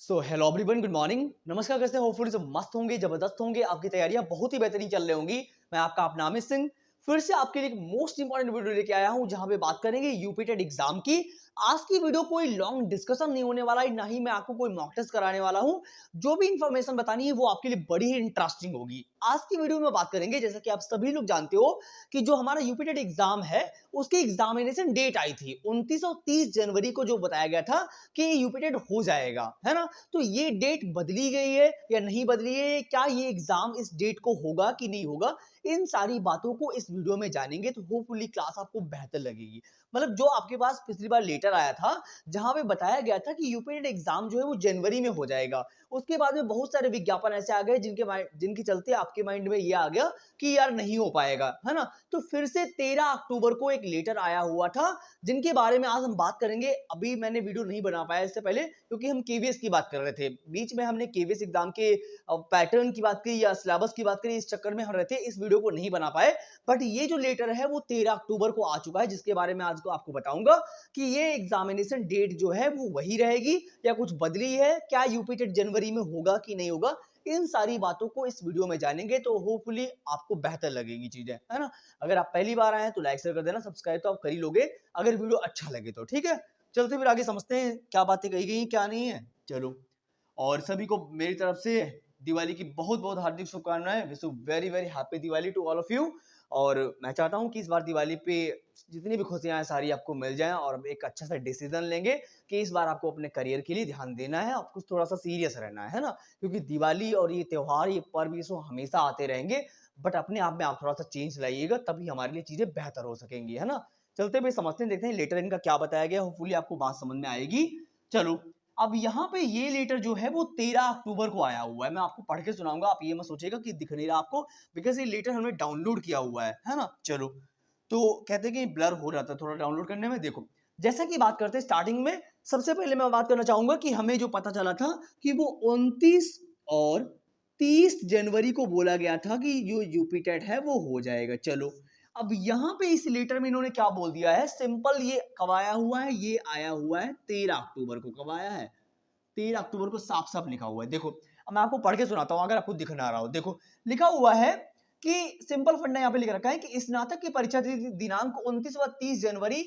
Hello everyone, good morning, नमस्कार। कैसे hopefully सब मस्त होंगे, जबरदस्त होंगे। आपकी तैयारियां बहुत ही बेहतरीन चल रही होंगी। मैं आपका अपना अमित सिंह फिर से आपके लिए एक मोस्ट इंपॉर्टेंट वीडियो लेके आया हूं, जहां पे बात करेंगे यूपी टेट एग्जाम की। आज की वीडियो कोई लॉन्ग डिस्कशन नहीं होने वाला है, ना ही मैं आपको कोई मॉक टेस्ट कराने वाला हूं। जो भी इंफॉर्मेशन बतानी है वो आपके लिए बड़ी ही इंटरेस्टिंग होगी। आज की वीडियो में बात करेंगे, जैसा कि आप सभी लोग जानते हो कि जो हमारा यूपी टेट एग्जाम है उसकी एग्जामिनेशन डेट आई थी 29 और 30 जनवरी को, जो बताया गया था कि यूपी टेट हो जाएगा, है ना। तो ये डेट बदली गई है या नहीं बदली है, क्या ये एग्जाम इस डेट को होगा कि नहीं होगा, इन सारी बातों को इस वीडियो में जानेंगे। तो होपफुली क्लास आपको बेहतर लगेगी। मतलब जो आपके पास पिछली बार लेटर आया था जहां पे बताया गया था कि यूपी टेट एग्जाम जो है वो जनवरी में हो जाएगा, उसके बाद में बहुत सारे विज्ञापन ऐसे आ गए जिनके चलते आपके माइंड में ये आ गया कि यार नहीं हो पाएगा, है ना। तो फिर से 13 अक्टूबर को एक लेटर आया हुआ था, जिनके बारे में आज हम बात करेंगे। अभी मैंने वीडियो नहीं बना पाया इससे पहले, क्योंकि हम केवीएस की बात कर रहे थे। बीच में हमने केवीएस एग्जाम के पैटर्न की बात की या सिलेबस की बात करी, इस चक्कर में हम रहे थे, इस वीडियो को नहीं बना पाए। बट ये जो लेटर है वो 13 अक्टूबर को आ चुका है, जिसके बारे में आज को आपको बताऊंगा कि ये एग्जामिनेशन डेट जो है वो वही रहेगी या कुछ बदली है, क्या यूपी टेट जनवरी में होगा कि नहीं होगा। इन सारी बातों को इस वीडियो में जानेंगे, तो होपफुली आपको बेहतर लगेगी चीजें, है ना। अगर आप पहली बार आए हैं तो लाइक शेयर कर देना, सब्सक्राइब तो आप कर ही लोगे अगर वीडियो अच्छा लगे तो, ठीक है। चलते फिर आगे समझते हैं क्या बातें कही गई क्या नहीं है। चलो, और सभी को मेरी तरफ से दिवाली की बहुत बहुत हार्दिक शुभकामनाएं। Wish you very very happy Diwali to all of you. और मैं चाहता हूं कि इस बार दिवाली पे जितनी भी खुशियां हैं सारी आपको मिल जाएं, और एक अच्छा सा डिसीजन लेंगे कि इस बार आपको अपने करियर के लिए ध्यान देना है, आपको थोड़ा सा सीरियस रहना है ना। क्योंकि दिवाली और ये त्योहार, ये पर्व, ये सब हमेशा आते रहेंगे, बट अपने आप में आप थोड़ा सा चेंज लाइएगा, तभी हमारे लिए चीजें बेहतर हो सकेंगी, है ना। चलते हुए समझते हैं, देखते हैं लेटर इनका क्या बताया गया। होपफुली आपको बात समझ में आएगी। चलो, अब यहाँ पे ये लेटर जो है वो 13 अक्टूबर को आया हुआ है। मैं आपको पढ़ के सुनाऊंगा, आप ये मत सोचिएगा कि दिख नहीं रहा आपको, बिकॉज ये लेटर हमने डाउनलोड किया हुआ है ना। चलो, तो कहते हैं कि ब्लर हो रहा था थोड़ा डाउनलोड करने में। देखो, जैसा कि बात करते हैं स्टार्टिंग में, सबसे पहले मैं बात करना चाहूंगा कि हमें जो पता चला था कि वो 29 और 30 जनवरी को बोला गया था कि जो यूपी टेट है वो हो जाएगा। चलो, अब यहाँ पे इस लेटर में इन्होंने क्या बोल दिया है, सिंपल, ये कब आया हुआ है, ये आया हुआ है 13 अक्टूबर को। कब आया है? 13 अक्टूबर को साफ साफ लिखा हुआ है। देखो, अब मैं आपको पढ़ के सुनाता हूं अगर आपको दिख ना रहा हो। देखो, लिखा हुआ है कि सिंपल फंडा यहाँ पे लिख रखा है कि स्नातक की परीक्षा तिथि दिनांक 29 व 30 जनवरी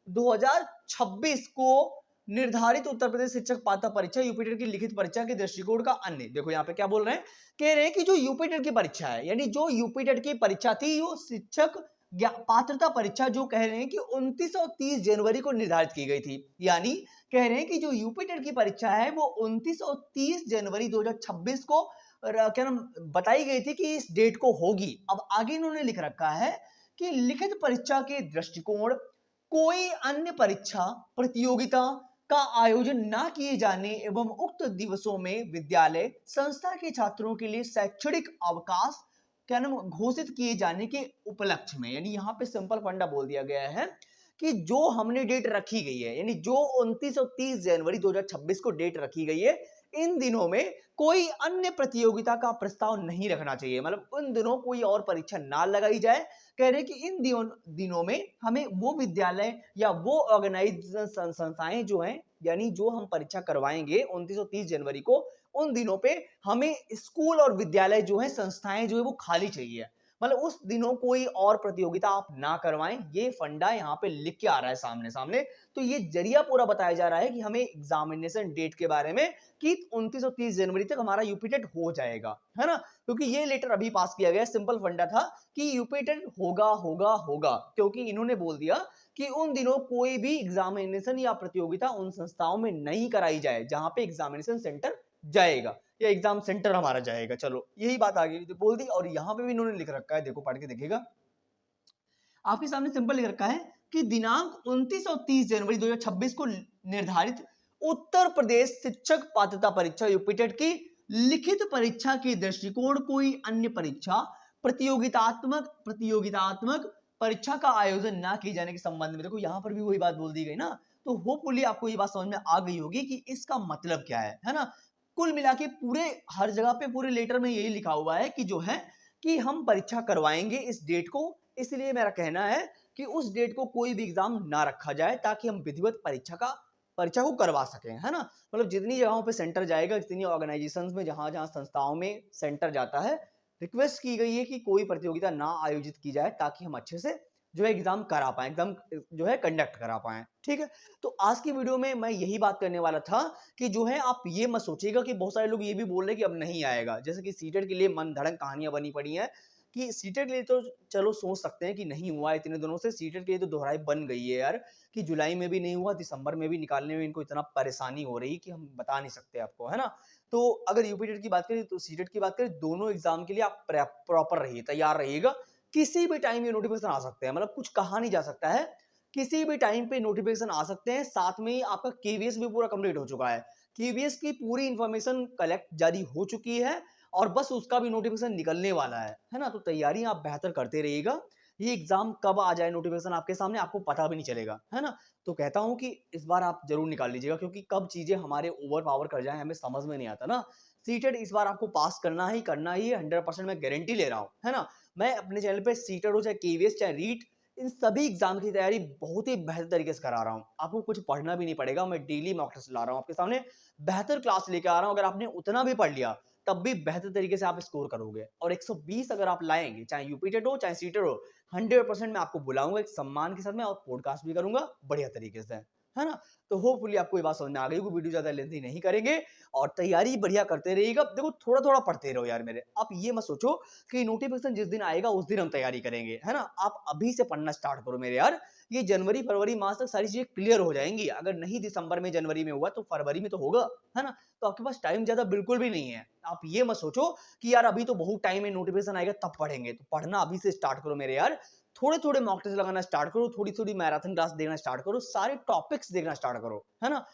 2026 को निर्धारित उत्तर प्रदेश शिक्षक पात्रता परीक्षा यूपीटेट की लिखित परीक्षा के दृष्टिकोण का अन्य। देखो यहाँ पे क्या बोल रहे हैं, कह रहे हैं कि जो यूपीटेट की परीक्षा है, यानी जो यूपीटेट की परीक्षा थी, वो शिक्षक पात्रता परीक्षा जो कह रहे हैं कि 29 और 30 जनवरी को निर्धारित की गई थी। यानी कह रहे हैं कि जो यूपी टेट की परीक्षा है वो 29 और 30 जनवरी 2026 को क्या नाम बताई गई थी कि इस डेट को होगी। अब आगे इन्होंने लिख रखा है कि लिखित परीक्षा के दृष्टिकोण कोई अन्य परीक्षा प्रतियोगिता का आयोजन न किए जाने एवं उक्त दिवसों में विद्यालय संस्था के छात्रों के लिए शैक्षणिक अवकाश क्या नाम घोषित किए जाने के उपलक्ष्य में। यानी यहाँ पे सिंपल फंडा बोल दिया गया है कि जो हमने डेट रखी गई है, यानी जो 29 और 30 जनवरी 2026 को डेट रखी गई है, इन दिनों में कोई अन्य प्रतियोगिता का प्रस्ताव नहीं रखना चाहिए। मतलब उन दिनों कोई और परीक्षा ना लगाई जाए। कह रहे कि इन दिनों में हमें वो विद्यालय या वो ऑर्गेनाइज संस्थाएं जो हैं, यानी जो हम परीक्षा करवाएंगे 29 और 30 जनवरी को, उन दिनों पे हमें स्कूल और विद्यालय जो है, संस्थाएं जो है वो खाली चाहिए। मतलब उस दिनों कोई और प्रतियोगिता आप ना करवाएं। ये फंडा यहाँ पे लिख के आ रहा है सामने सामने। तो ये जरिया पूरा बताया जा रहा है कि हमें एग्जामिनेशन डेट के बारे में कि 29 और 30 जनवरी तक हमारा यूपी टेट हो जाएगा, है ना। क्योंकि ये लेटर अभी पास किया गया, सिंपल फंडा था कि यूपी टेट होगा होगा होगा, क्योंकि इन्होंने बोल दिया कि उन दिनों कोई भी एग्जामिनेशन या प्रतियोगिता उन संस्थाओं में नहीं कराई जाए जहां पे एग्जामिनेशन सेंटर जाएगा या एग्जाम सेंटर हमारा जाएगा। चलो, यही बात आगे बोल दी। और यहाँ पे भी इन्होंने लिख रखा है, देखो पढ़ के देखिएगा, आपके सामने सिंपल लिख रखा है कि दिनांक 29 और 30 जनवरी 2026 को निर्धारित उत्तर प्रदेश शिक्षक पात्रता परीक्षा यूपीटेट की लिखित परीक्षा के दृष्टिकोण कोई अन्य परीक्षा प्रतियोगितात्मक परीक्षा का आयोजन ना किए जाने के संबंध में। देखो यहाँ पर भी वही बात बोल दी गई ना। तो होपफुली आपको ये बात समझ में आ गई होगी कि इसका मतलब क्या है ना। कुल मिला के पूरे हर जगह पे पूरे लेटर में यही लिखा हुआ है कि जो है कि हम परीक्षा करवाएंगे इस डेट को। इसलिए मेरा कहना है कि उस डेट को कोई भी एग्जाम ना रखा जाए, ताकि हम विधिवत परीक्षा का परीक्षा को करवा सकें, है ना। मतलब जितनी जगहों पे सेंटर जाएगा, जितनी ऑर्गेनाइजेशंस में जहाँ जहाँ संस्थाओं में सेंटर जाता है, रिक्वेस्ट की गई है कि कोई प्रतियोगिता ना आयोजित की जाए ताकि हम अच्छे से जो है एग्जाम करा पाए, एग्जाम जो है कंडक्ट करा पाए। ठीक है, तो आज की वीडियो में मैं यही बात करने वाला था कि जो है आप ये मत सोचिएगा कि बहुत सारे लोग ये भी बोल रहे हैं कि अब नहीं आएगा, जैसे कि सीटेट के लिए मन धड़क कहानियां बनी पड़ी हैं कि सीटेट के लिए तो चलो सोच सकते हैं कि नहीं हुआ इतने दिनों से, सीटेट के लिए तो दोहराई बन गई है यार कि जुलाई में भी नहीं हुआ, दिसंबर में भी निकालने में इनको इतना परेशानी हो रही कि हम बता नहीं सकते आपको, है ना। तो अगर यूपी टेट की बात करें तो सीटेट की बात करें, दोनों एग्जाम के लिए आप प्रॉपर रहिए, तैयार रहिएगा। किसी भी टाइम ये नोटिफिकेशन आ सकते हैं, मतलब कुछ कहा नहीं जा सकता है, किसी भी टाइम पे नोटिफिकेशन आ सकते हैं। साथ में ही आपका केवीएस भी पूरा कंप्लीट हो चुका है, केवीएस की पूरी इंफॉर्मेशन कलेक्ट जारी हो चुकी है और बस उसका भी नोटिफिकेशन निकलने वाला है ना। तो तैयारी आप बेहतर करते रहिएगा, ये एग्जाम कब आ जाए नोटिफिकेशन आपके सामने आपको पता भी नहीं चलेगा, है ना। तो कहता हूं कि इस बार आप जरूर निकाल लीजिएगा, क्योंकि कब चीजें हमारे ओवर पावर कर जाए हमें समझ में नहीं आता ना। सीटेट इस बार आपको पास करना ही 100% मैं गारंटी ले रहा हूं, है ना। मैं अपने चैनल पे सीटेट हो चाहे केवीएस चाहे रीट, इन सभी एग्जाम की तैयारी बहुत ही बेहतर तरीके से करा रहा हूं। आपको कुछ पढ़ना भी नहीं पड़ेगा, मैं डेली मॉक टेस्ट ला रहा हूं आपके सामने, बेहतर क्लास लेके आ रहा हूं। अगर आपने उतना भी पढ़ लिया तब भी बेहतर तरीके से आप स्कोर करोगे, और 120 अगर आप लाएंगे, चाहे यूपीटेट हो चाहे सीटेट हो, 100% मैं आपको बुलाऊंगा एक सम्मान के साथ में और पॉडकास्ट भी करूंगा बढ़िया तरीके से, है ना। तो होपफुली आपको ये बात समझ में आ गई होगी, वीडियो ज्यादा लेंथी नहीं करेंगे और तैयारी बढ़िया करते रहिएगा। देखो थोड़ा थोड़ा पढ़ते रहो यार मेरे, आप ये मत सोचो कि नोटिफिकेशन जिस दिन आएगा उस दिन हम तैयारी करेंगे, है ना। आप अभी से पढ़ना स्टार्ट करो मेरे यार, ये जनवरी फरवरी मार्च तक सारी चीजें क्लियर हो जाएंगी। अगर नहीं दिसंबर में जनवरी में हुआ तो फरवरी में तो होगा, है ना। तो आपके पास टाइम ज्यादा बिल्कुल भी नहीं है। आप ये मत सोचो कि यार अभी तो बहुत टाइम है, नोटिफिकेशन आएगा तब पढ़ेंगे, तो पढ़ना अभी से स्टार्ट करो मेरे यार। थोड़े थोड़े मॉक टेस्ट लगाना स्टार्ट करो, थोड़ी थोड़ी मैराथन क्लास देखना स्टार्ट करो, सारे टॉपिक्स देखना स्टार्ट करो, है ना।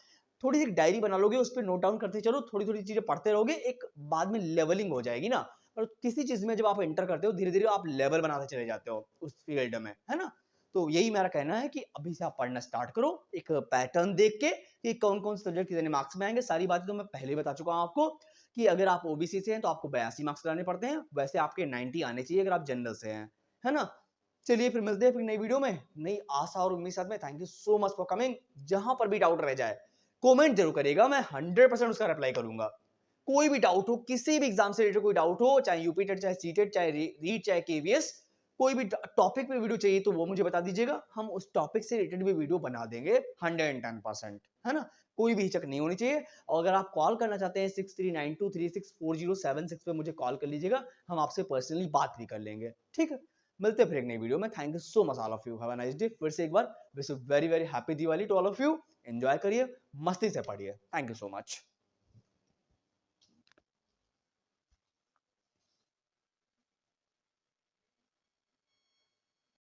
थोड़ी सी डायरी बना लोगे, उस पर नोट डाउन करते चलो, थोड़ी थोड़ी चीजें पढ़ते रहोगे, एक बाद में लेवलिंग हो जाएगी ना। और किसी चीज में जब आप एंटर करते हो धीरे धीरे आप लेवल बनाते चले जाते हो उस फील्ड में, है ना। तो यही मेरा कहना है कि अभी से आप पढ़ना स्टार्ट करो, एक पैटर्न देख के कि कौन कौन से सब्जेक्ट कितने मार्क्स में आएंगे। सारी बातें तो मैं पहले ही बता चुका हूं आपको कि अगर आप ओबीसी से हैं तो आपको 82 मार्क्स लाने पड़ते हैं, वैसे आपके 90 आने चाहिए अगर आप जनरल से हैं, है ना। चलिए फिर मिलते हैं फिर नई वीडियो में नई आशा और उम्मीद साथ में। Thank you so much for coming. जहां पर भी डाउट रह जाए कमेंट जरूर करिएगा, मैं 100% उसका रिप्लाई करूंगा। कोई भी डाउट हो, किसी भी एग्जाम से रिलेटेड कोई डाउट हो, चाहे यूपीटेट चाहे सीटेट चाहे रीट चाहे केवीएस, कोई भी टॉपिक पे वीडियो चाहिए तो वो मुझे बता दीजिएगा, हम उस टॉपिक से रिलेटेड भी वीडियो बना देंगे 110%, है ना। कोई भी हिचक नहीं होनी चाहिए। और अगर आप कॉल करना चाहते हैं 6392364076 पे मुझे कॉल कर लीजिएगा, हम आपसे पर्सनली बात भी कर लेंगे, ठीक है। मिलते हैं फिर एक नई वीडियो में। Thank you so much all of you, have a nice day. फिर से एक बार wish you very very happy Diwali to all of you. Enjoy करिए, मस्ती से पढ़िए। Thank you so much.